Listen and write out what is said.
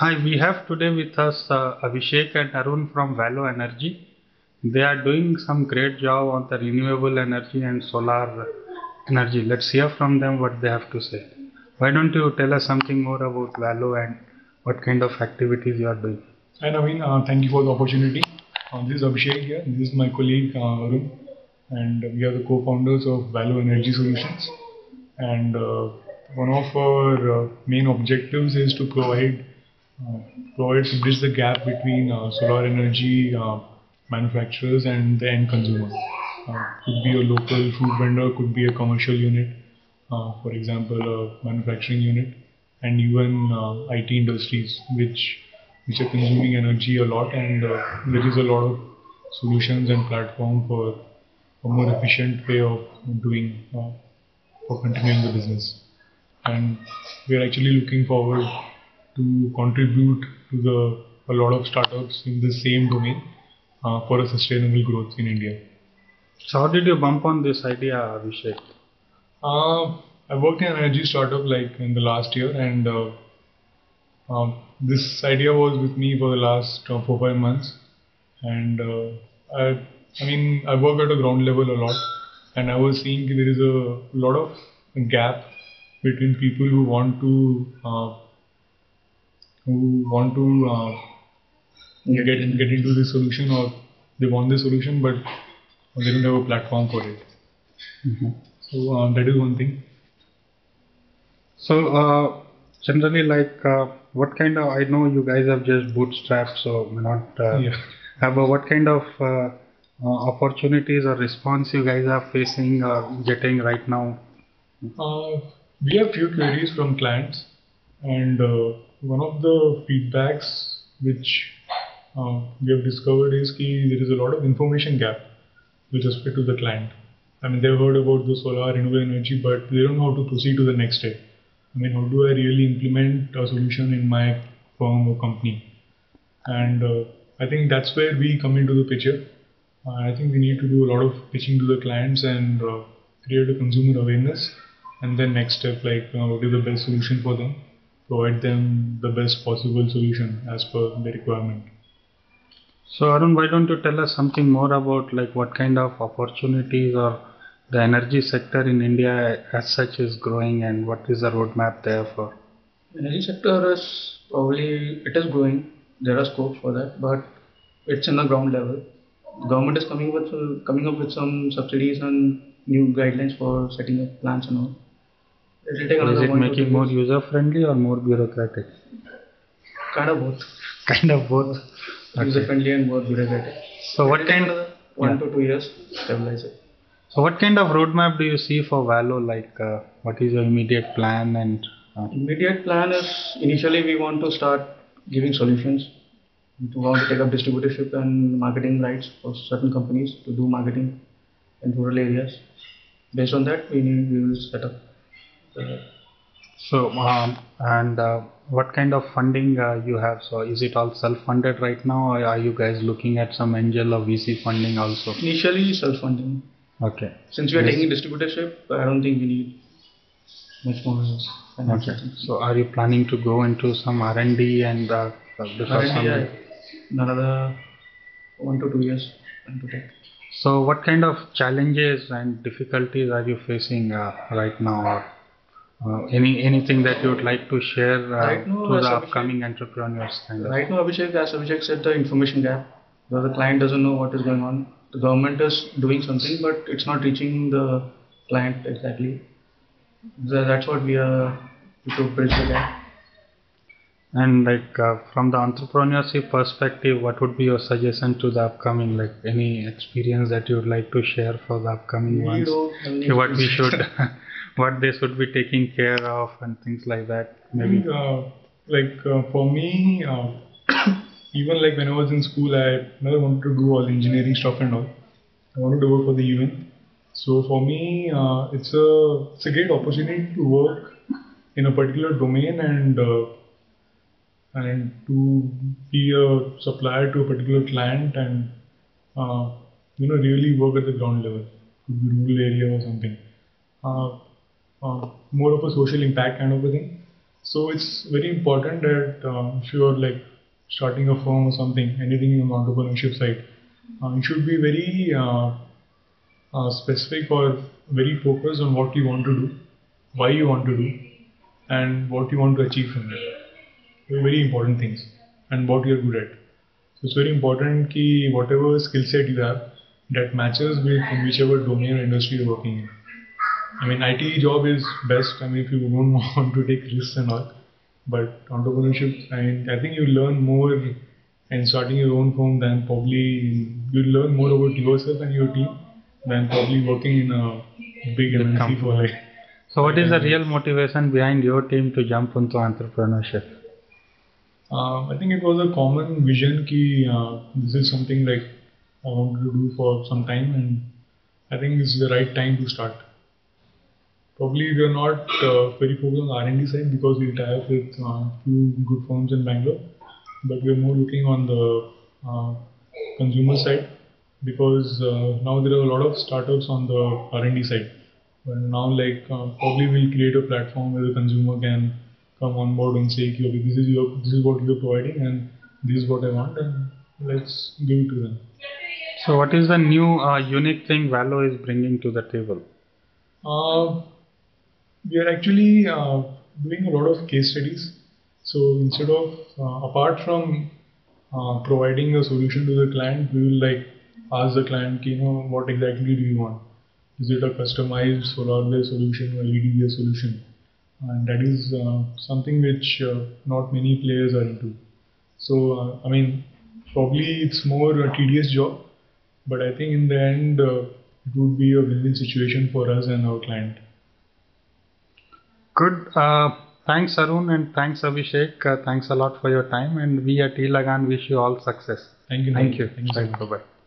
Hi, we have today with us Abhishek and Arun from Valo Energy. They are doing some great job on the renewable energy and solar energy. Let's hear from them what they have to say. Why don't you tell us something more about Valo and what kind of activities you are doing? Hi Naveen, thank you for the opportunity. This is Abhishek here. This is my colleague Arun, and we are the co-founders of Valo Energy Solutions. And one of our main objectives is to provide to bridge the gap between solar energy manufacturers and the end consumer. Could be a local food vendor, could be a commercial unit, for example, a manufacturing unit, and even IT industries, which are consuming energy a lot, and there is a lot of solutions and platform for a more efficient way of doing for continuing the business. And we are actually looking forward to contribute to a lot of startups in the same domain for a sustainable growth in India. So, how did you bump on this idea, Abhishek? I worked in an energy startup like in the last year, and this idea was with me for the last 4 5 months, and I work at a ground level a lot, and I was seeing there is a lot of gap between people who want to get into the solution, or they want the solution but they don't have a platform for it. So that is one thing. So, generally, what kind of, I know you guys have just bootstrapped, so may not Yeah. have what kind of opportunities or response you guys are facing or getting right now? We have few queries from clients, and one of the feedbacks which we have discovered is that there is a lot of information gap with respect to the client. I mean, they've heard about the solar renewable energy, but they don't know how to proceed to the next step. I mean, how do I really implement a solution in my firm or company? And I think that's where we come into the picture. I think we need to do a lot of pitching to the clients and create a consumer awareness, and then next step, like what is the best solution for them, provide them the best possible solution as per the requirement. So, Arun, why don't you tell us something more about like what kind of opportunities or the energy sector in India as such is growing and what is the roadmap there for? Energy sector is probably it is growing. There are scopes for that, but it's in the ground level. The government is coming up with some subsidies and new guidelines for setting up plants and all. It will take So is another it 1 to 2 making more years. user friendly or more bureaucratic? Kind of both. Kind of both. User Okay. friendly and more bureaucratic. So It what will take kind? another one Yeah. to 2 years to stabilize it. So what kind of roadmap do you see for Valo? Like, what is your immediate plan and? Immediate plan is initially we want to start giving solutions. We want to take up distributorship and marketing rights for certain companies to do marketing in rural areas. Based on that, we will set up. The, So, and what kind of funding you have? So, is it all self-funded right now, or are you guys looking at some angel or VC funding also? initially, self-funding. Okay. Since we are Yes. taking distributorship, I don't think we need much more financial. Okay. So, are you planning to go into some R&D and because R&D, some? in another 1 to 2 years plan to take. So, what kind of challenges and difficulties are you facing right now? Or, anything that you would like to share Right now, to as the Abhishek- upcoming entrepreneurs kind of? Right now, as Abhishek said, the information gap. Because the client doesn't know what is going on. The government is doing something, but it's not reaching the client exactly. That's what we are to bridge the gap. And like from the entrepreneurship perspective, what would be your suggestion to the upcoming, like any experience that you would like to share for the upcoming We ones? don't have any What we experience. should, what they should be taking care of and things like that. Maybe. For me, even like when I was in school, I never wanted to do all engineering stuff and all. I wanted to work for the UN. So for me, it's a great opportunity to work in a particular domain, and to be a supplier to a particular client, and really work at the ground level, could be rural area or something. More of a social impact kind of a thing. So it's very important that if you are like starting a firm or something, anything in the entrepreneurship side, you should be very specific or very focused on what you want to do, why you want to do, and what you want to achieve from it. They're very important things, and what you're good at. So it's very important that whatever skill set you have that matches with whichever domain or industry you're working in. I mean, IT job is best. I mean, if you don't want to take risks and all, but entrepreneurship, I think you learn more in starting your own firm than probably you learn more about yourself and your team than probably working in a big MNC for like. So what is the real motivation behind your team to jump into entrepreneurship? I think it was a common vision ki this is something like I wanted to do for some time, and I think it's the right time to start. Probably we are not very focused on R&D side because we tie up with few good firms in Bangalore, but we are more looking on the consumer side because now there are a lot of startups on the R&D side. But now, like probably we'll create a platform where the consumer can come on board and say, okay, this is what you're providing, and this is what I want, and let's give it to them. So what is the new unique thing Valo is bringing to the table? We are actually doing a lot of case studies. So instead of apart from providing a solution to the client, we will like ask the client, what exactly do you want? Is it a customized solar-based solution or LED-based solution? And that is something which not many players are into. So I mean, probably it's more a tedious job, but I think in the end it would be a win-win situation for us and our client. Good. Thanks Arun and thanks Abhishek. Thanks a lot for your time, and we at eLagaan wish you all success. Thank you. Thank you. Thank you so much. Bye-bye.